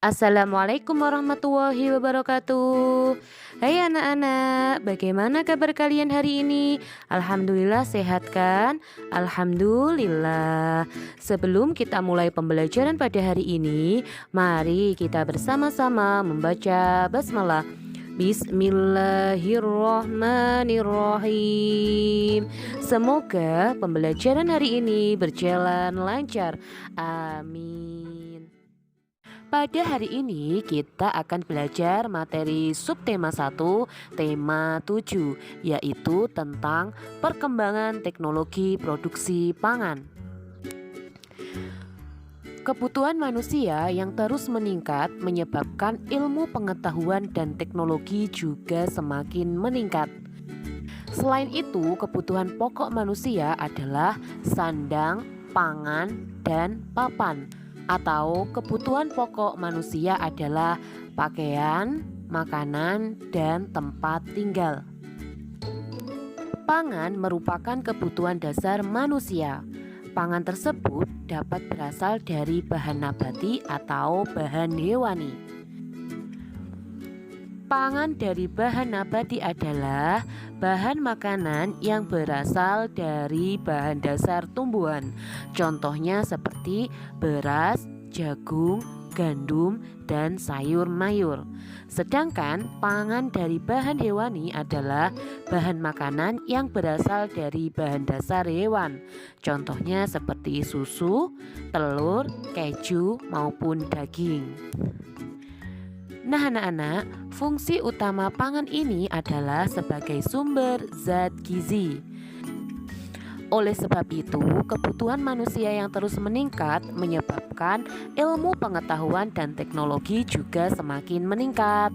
Assalamualaikum warahmatullahi wabarakatuh. Hai anak-anak, bagaimana kabar kalian hari ini? Alhamdulillah sehat kan? Alhamdulillah. Sebelum kita mulai pembelajaran pada hari ini, mari kita bersama-sama membaca basmalah. Bismillahirrohmanirrohim. Semoga pembelajaran hari ini berjalan lancar. Amin. Pada hari ini kita akan belajar materi subtema 1 tema 7, yaitu tentang perkembangan teknologi produksi pangan. Kebutuhan manusia yang terus meningkat menyebabkan ilmu pengetahuan dan teknologi juga semakin meningkat. Selain itu, kebutuhan pokok manusia adalah sandang, pangan, dan papan. Atau kebutuhan pokok manusia adalah pakaian, makanan, dan tempat tinggal. Pangan merupakan kebutuhan dasar manusia. Pangan tersebut dapat berasal dari bahan nabati atau bahan hewani. Pangan dari bahan nabati adalah bahan makanan yang berasal dari bahan dasar tumbuhan. Contohnya seperti beras, jagung, gandum, dan sayur mayur. Sedangkan pangan dari bahan hewani adalah bahan makanan yang berasal dari bahan dasar hewan. Contohnya seperti susu, telur, keju, maupun daging. Nah anak-anak, fungsi utama pangan ini adalah sebagai sumber zat gizi. Oleh sebab itu, kebutuhan manusia yang terus meningkat menyebabkan ilmu pengetahuan dan teknologi juga semakin meningkat.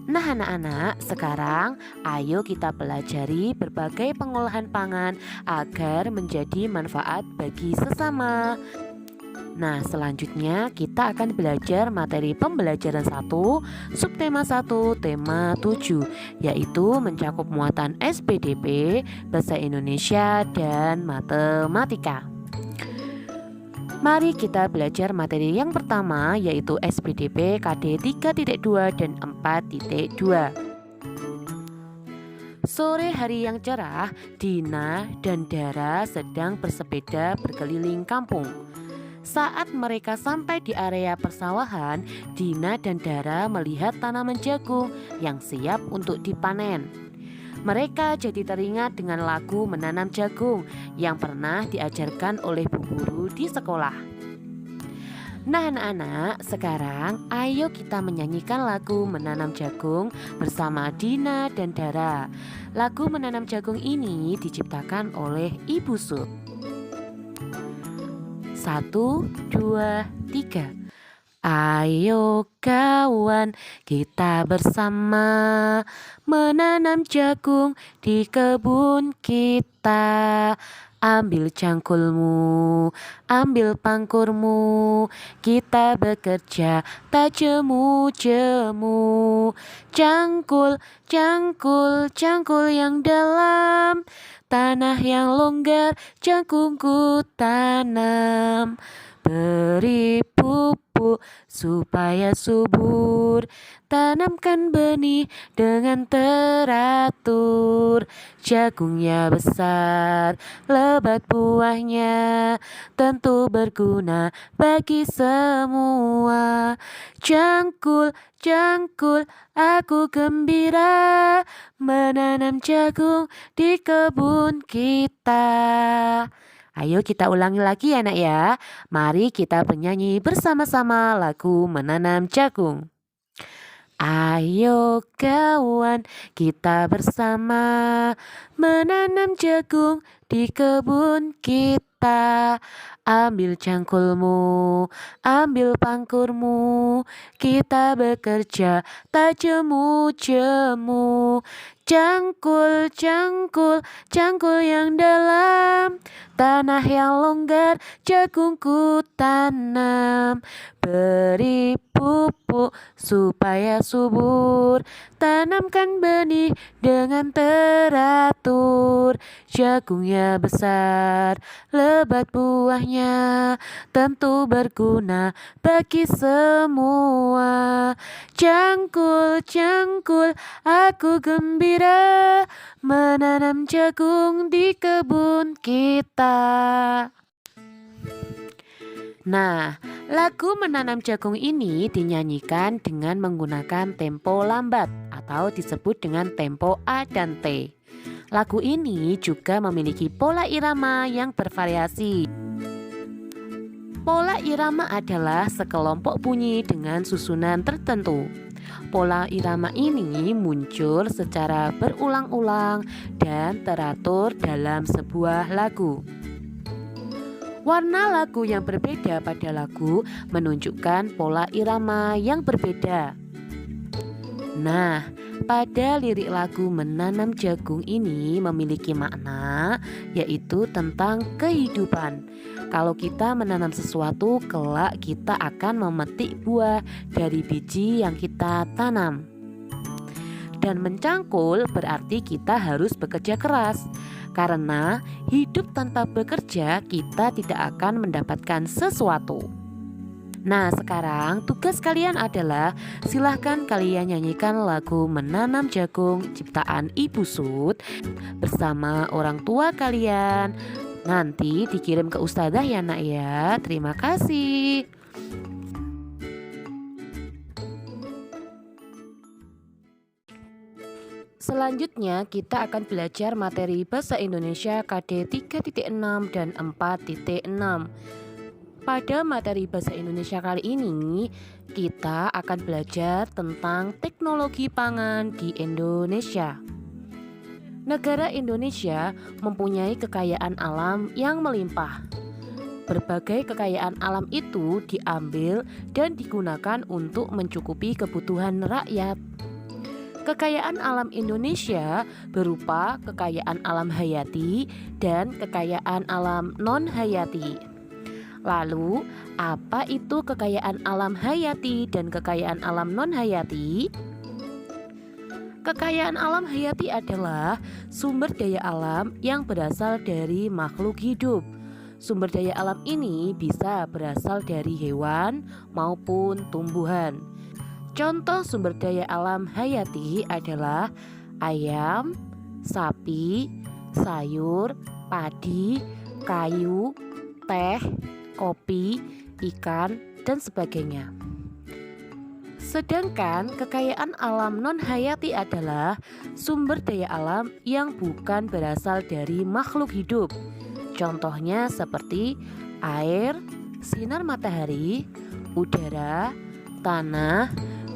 Nah anak-anak, sekarang ayo kita pelajari berbagai pengolahan pangan agar menjadi manfaat bagi sesama. Nah, selanjutnya kita akan belajar materi pembelajaran 1 subtema 1 tema 7, yaitu mencakup muatan SPDP, Bahasa Indonesia, dan Matematika. Mari kita belajar materi yang pertama, yaitu SPDP KD 3.2 dan 4.2. Sore hari yang cerah, Dina dan Dara sedang bersepeda berkeliling kampung. Saat mereka sampai di area persawahan, Dina dan Dara melihat tanaman jagung yang siap untuk dipanen. Mereka jadi teringat dengan lagu menanam jagung yang pernah diajarkan oleh bu guru di sekolah. Nah anak-anak, sekarang ayo kita menyanyikan lagu menanam jagung bersama Dina dan Dara. Lagu menanam jagung ini diciptakan oleh Ibu Sud. 1, 2, 3. Ayo kawan, kita bersama menanam jagung di kebun kita. Ambil cangkulmu, ambil pangkurmu, kita bekerja tak jemu-jemu. Cangkul, cangkul, cangkul yang dalam, tanah yang longgar, jagungku tanam. Beri pupuk pupuk supaya subur. Tanamkan benih dengan teratur. Jagungnya besar, lebat buahnya, tentu berguna bagi semua. Jangkul, jangkul, aku gembira menanam jagung di kebun kita. Ayo kita ulangi lagi ya nak ya. Mari kita bernyanyi bersama-sama lagu Menanam Jagung. Ayo kawan, kita bersama menanam jagung di kebun kita. Ambil cangkulmu, ambil pangkurmu, kita bekerja tak jemu-jemu. Cangkul, cangkul, cangkul yang dalam, tanah yang longgar, jagungku tanam. Beri pupuk supaya subur, tanamkan benih dengan teratur. Jagungnya besar, lebat buahnya, tentu berguna bagi semua. Cangkul, cangkul, aku gembira menanam jagung di kebun kita. Nah, lagu Menanam Jagung ini dinyanyikan dengan menggunakan tempo lambat atau disebut dengan tempo A dan T. Lagu ini juga memiliki pola irama yang bervariasi. Pola irama adalah sekelompok bunyi dengan susunan tertentu. Pola irama ini muncul secara berulang-ulang dan teratur dalam sebuah lagu. Warna lagu yang berbeda pada lagu menunjukkan pola irama yang berbeda. Nah, pada lirik lagu Menanam Jagung ini memiliki makna, yaitu tentang kehidupan. Kalau kita menanam sesuatu, kelak kita akan memetik buah dari biji yang kita tanam. Dan mencangkul berarti kita harus bekerja keras. Karena hidup tanpa bekerja kita tidak akan mendapatkan sesuatu. Nah, sekarang tugas kalian adalah silahkan kalian nyanyikan lagu Menanam Jagung ciptaan Ibu Sud bersama orang tua kalian. Nanti dikirim ke ustazah ya nak ya. Terima kasih. Selanjutnya kita akan belajar materi Bahasa Indonesia KD 3.6 dan 4.6. Pada materi Bahasa Indonesia kali ini kita akan belajar tentang teknologi pangan di Indonesia. Negara Indonesia mempunyai kekayaan alam yang melimpah. Berbagai kekayaan alam itu diambil dan digunakan untuk mencukupi kebutuhan rakyat. Kekayaan alam Indonesia berupa kekayaan alam hayati dan kekayaan alam non-hayati. Lalu, apa itu kekayaan alam hayati dan kekayaan alam non-hayati? Kekayaan alam hayati adalah sumber daya alam yang berasal dari makhluk hidup. Sumber daya alam ini bisa berasal dari hewan maupun tumbuhan. Contoh sumber daya alam hayati adalah ayam, sapi, sayur, padi, kayu, teh, kopi, ikan, dan sebagainya. Sedangkan kekayaan alam non-hayati adalah sumber daya alam yang bukan berasal dari makhluk hidup. Contohnya seperti air, sinar matahari, udara, tanah,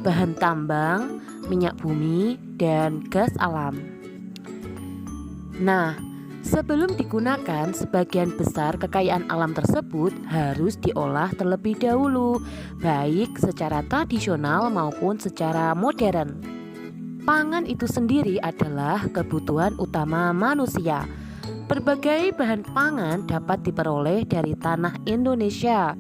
bahan tambang, minyak bumi, dan gas alam. Nah, sebelum digunakan, sebagian besar kekayaan alam tersebut harus diolah terlebih dahulu, baik secara tradisional maupun secara modern. Pangan itu sendiri adalah kebutuhan utama manusia. Berbagai bahan pangan dapat diperoleh dari tanah Indonesia.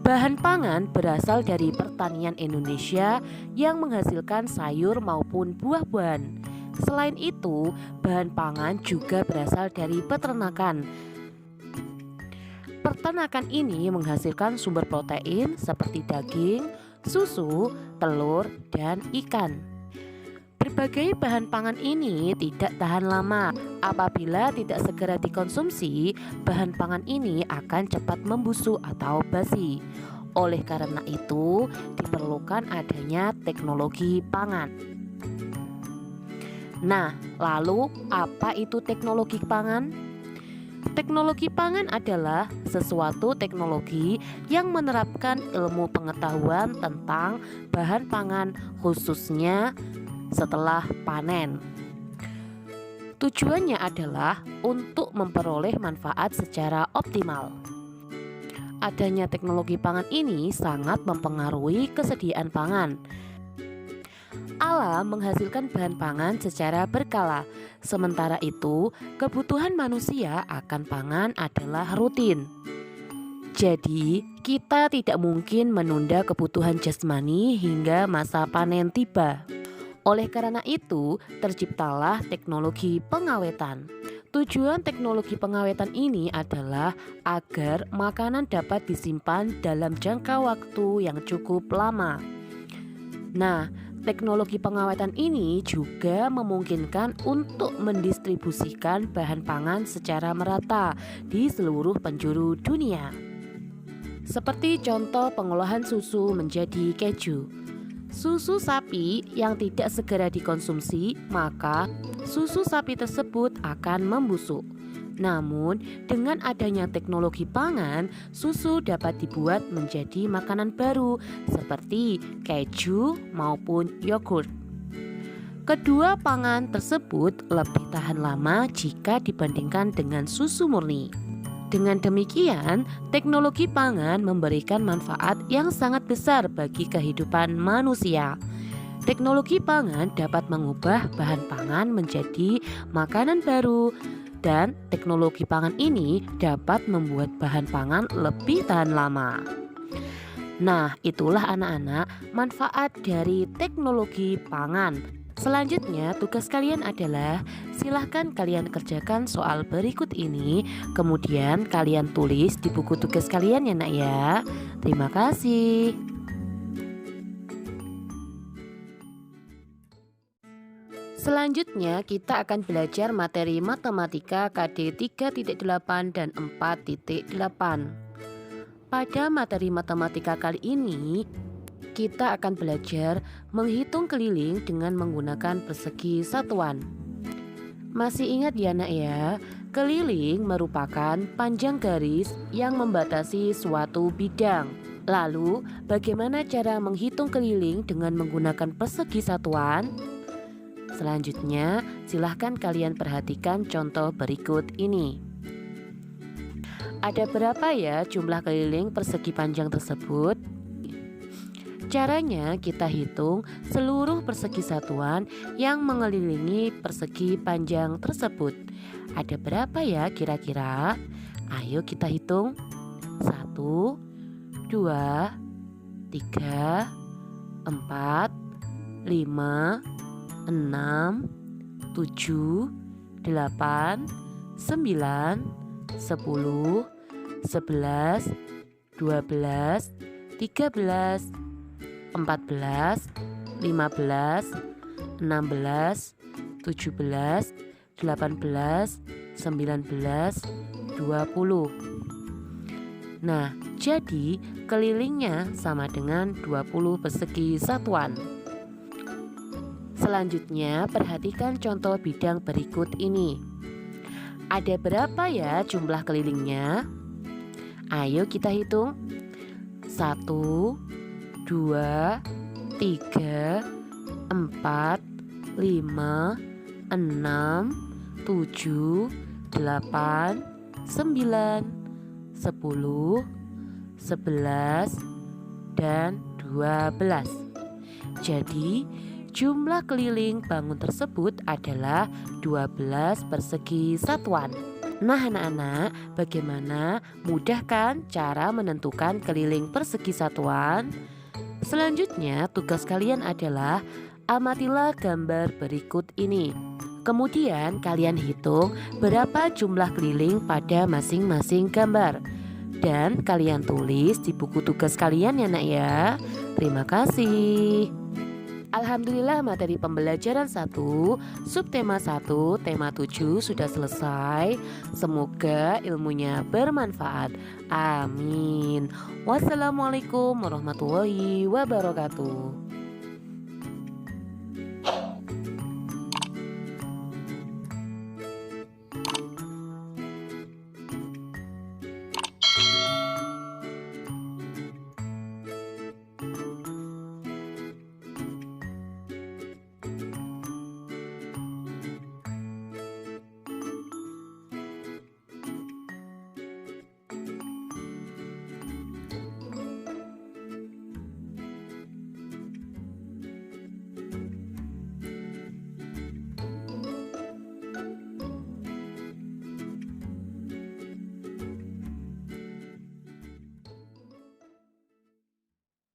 Bahan pangan berasal dari pertanian Indonesia yang menghasilkan sayur maupun buah-buahan. Selain itu, bahan pangan juga berasal dari peternakan. Peternakan ini menghasilkan sumber protein seperti daging, susu, telur, dan ikan. Berbagai bahan pangan ini tidak tahan lama. Apabila tidak segera dikonsumsi, bahan pangan ini akan cepat membusuk atau basi. Oleh karena itu, diperlukan adanya teknologi pangan. Nah, lalu apa itu teknologi pangan? Teknologi pangan adalah sesuatu teknologi yang menerapkan ilmu pengetahuan tentang bahan pangan, khususnya setelah panen. Tujuannya adalah untuk memperoleh manfaat secara optimal. Adanya teknologi pangan ini sangat mempengaruhi kesediaan pangan. Alam menghasilkan bahan pangan secara berkala. Sementara itu, kebutuhan manusia akan pangan adalah rutin. Jadi, kita tidak mungkin menunda kebutuhan jasmani hingga masa panen tiba. Oleh karena itu, terciptalah teknologi pengawetan. Tujuan teknologi pengawetan ini adalah agar makanan dapat disimpan dalam jangka waktu yang cukup lama. Nah, teknologi pengawetan ini juga memungkinkan untuk mendistribusikan bahan pangan secara merata di seluruh penjuru dunia. Seperti contoh pengolahan susu menjadi keju. Susu sapi yang tidak segera dikonsumsi, maka susu sapi tersebut akan membusuk. Namun, dengan adanya teknologi pangan, susu dapat dibuat menjadi makanan baru seperti keju maupun yogurt. Kedua pangan tersebut lebih tahan lama jika dibandingkan dengan susu murni. Dengan demikian, teknologi pangan memberikan manfaat yang sangat besar bagi kehidupan manusia. Teknologi pangan dapat mengubah bahan pangan menjadi makanan baru, dan teknologi pangan ini dapat membuat bahan pangan lebih tahan lama. Nah, itulah anak-anak manfaat dari teknologi pangan. Selanjutnya, tugas kalian adalah silahkan kalian kerjakan soal berikut ini, kemudian kalian tulis di buku tugas kalian ya nak ya. Terima kasih. Selanjutnya kita akan belajar materi matematika KD 3.8 dan 4.8. Pada materi matematika kali ini kita akan belajar menghitung keliling dengan menggunakan persegi satuan. Masih ingat ya nak ya, keliling merupakan panjang garis yang membatasi suatu bidang. Lalu bagaimana cara menghitung keliling dengan menggunakan persegi satuan? Selanjutnya, silahkan kalian perhatikan contoh berikut ini. Ada berapa ya jumlah keliling persegi panjang tersebut? Caranya kita hitung seluruh persegi satuan yang mengelilingi persegi panjang tersebut. Ada berapa ya kira-kira? Ayo kita hitung. 1, 2, 3, 4, 5, 6, 7, 8, 9, 10, 11, 12, 13, 14, 15, 16, 17, 18, 19, 20. Nah, jadi kelilingnya sama dengan 20 persegi satuan. Selanjutnya, perhatikan contoh bidang berikut ini. Ada berapa ya jumlah kelilingnya? Ayo kita hitung. 1, 2, 3, 4, 5, 6, 7, 8, 9, 10, 11, dan 12. Jadi jumlah keliling bangun tersebut adalah 12 persegi satuan. Nah anak-anak, bagaimana? Mudah kan cara menentukan keliling persegi satuan? Selanjutnya tugas kalian adalah amatilah gambar berikut ini. Kemudian kalian hitung berapa jumlah keliling pada masing-masing gambar. dan kalian tulis di buku tugas kalian ya nak ya. Terima kasih. Alhamdulillah materi pembelajaran 1, subtema 1, tema 7 sudah selesai. Semoga ilmunya bermanfaat. Amin. Wassalamualaikum warahmatullahi wabarakatuh.